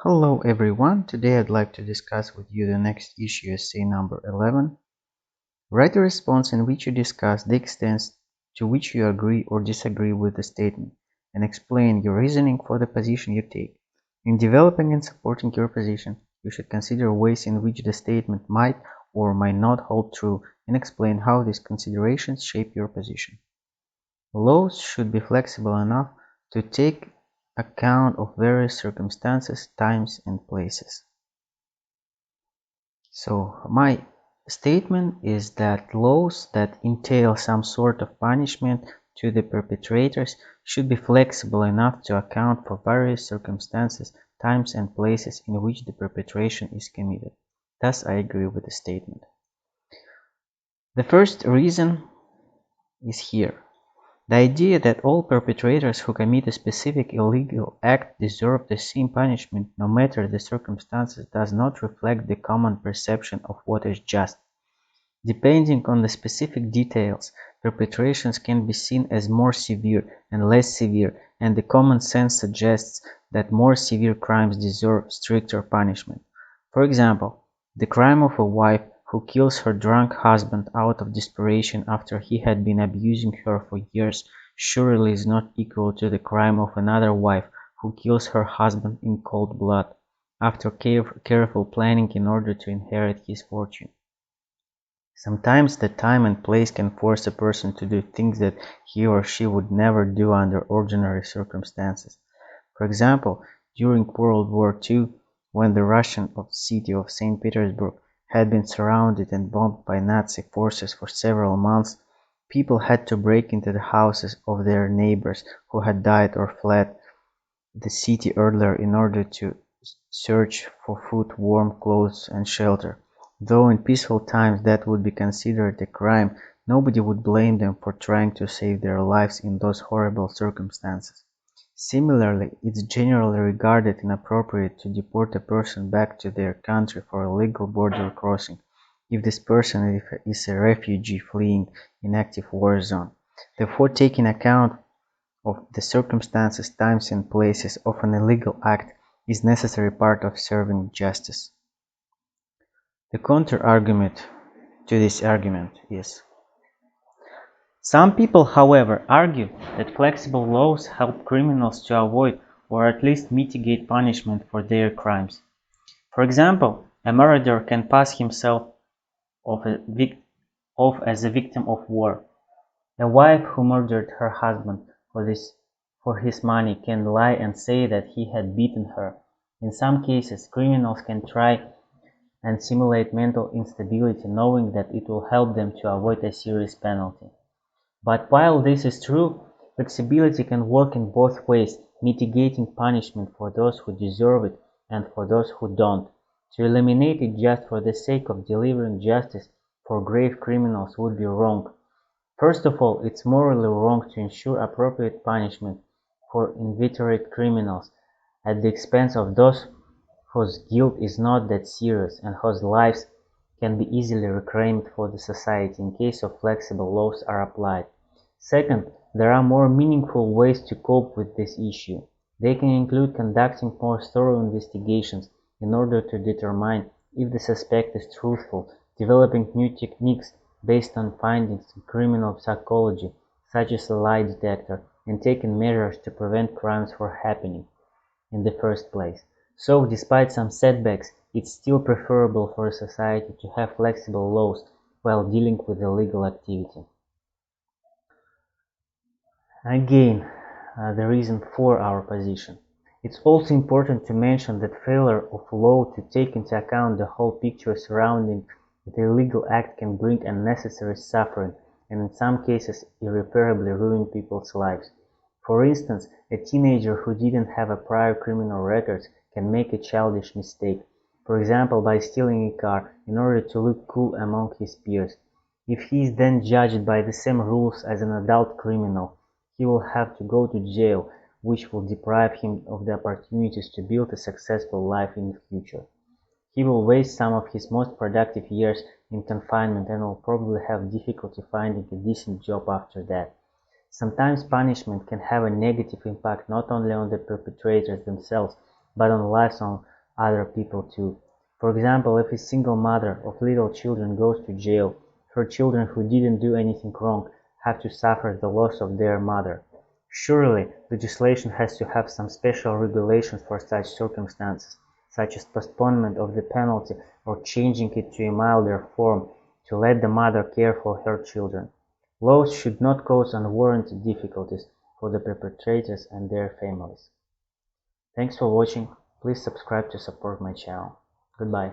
Hello everyone, today I'd like to discuss with you the next issue essay number 11. Write a response in which you discuss the extent to which you agree or disagree with the statement and explain your reasoning for the position you take. In developing and supporting your position, you should consider ways in which the statement might or might not hold true and explain how these considerations shape your position. Laws should be flexible enough to take account of various circumstances, times, and places. So my statement is that laws that entail some sort of punishment to the perpetrators should be flexible enough to account for various circumstances, times, and places in which the perpetration is committed. Thus, I agree with the statement. The first reason is here. The idea that all perpetrators who commit a specific illegal act deserve the same punishment no matter the circumstances does not reflect the common perception of what is just. Depending on the specific details, perpetrations can be seen as more severe and less severe, and the common sense suggests that more severe crimes deserve stricter punishment. For example, the crime of a wife who kills her drunk husband out of desperation after he had been abusing her for years surely is not equal to the crime of another wife who kills her husband in cold blood after careful planning in order to inherit his fortune. Sometimes the time and place can force a person to do things that he or she would never do under ordinary circumstances. For example, during World War II, when the Russian city of St. Petersburg had been surrounded and bombed by Nazi forces for several months, people had to break into the houses of their neighbors who had died or fled the city earlier in order to search for food, warm clothes, and shelter. Though in peaceful times that would be considered a crime, nobody would blame them for trying to save their lives in those horrible circumstances. Similarly, it's generally regarded inappropriate to deport a person back to their country for illegal border crossing, if this person is a refugee fleeing an active war zone. Therefore, taking account of the circumstances, times, and places of an illegal act is necessary part of serving justice. The counter-argument to this argument is: some people, however, argue that flexible laws help criminals to avoid or at least mitigate punishment for their crimes. For example, a murderer can pass himself off as a victim of war. A wife who murdered her husband for his money can lie and say that he had beaten her. In some cases, criminals can try and simulate mental instability knowing that it will help them to avoid a serious penalty. But while this is true, flexibility can work in both ways, mitigating punishment for those who deserve it and for those who don't. To eliminate it just for the sake of delivering justice for grave criminals would be wrong. First of all, it's morally wrong to ensure appropriate punishment for inveterate criminals at the expense of those whose guilt is not that serious and whose lives can be easily reclaimed for the society in case of flexible laws are applied. Second, there are more meaningful ways to cope with this issue. They can include conducting more thorough investigations in order to determine if the suspect is truthful, developing new techniques based on findings in criminal psychology, such as a lie detector, and taking measures to prevent crimes from happening in the first place. So, despite some setbacks, it's still preferable for a society to have flexible laws while dealing with illegal activity. Again, the reason for our position. It's also important to mention that failure of law to take into account the whole picture surrounding the illegal act can bring unnecessary suffering and in some cases irreparably ruin people's lives. For instance, a teenager who didn't have a prior criminal record can make a childish mistake, for example by stealing a car in order to look cool among his peers. If he is then judged by the same rules as an adult criminal, he will have to go to jail, which will deprive him of the opportunities to build a successful life in the future. He will waste some of his most productive years in confinement and will probably have difficulty finding a decent job after that. Sometimes punishment can have a negative impact not only on the perpetrators themselves, but on lives other people too. For example, if a single mother of little children goes to jail, her children who didn't do anything wrong have to suffer the loss of their mother. Surely, legislation has to have some special regulations for such circumstances, such as postponement of the penalty or changing it to a milder form to let the mother care for her children. Laws should not cause unwarranted difficulties for the perpetrators and their families. Thanks for watching. Please subscribe to support my channel. Goodbye.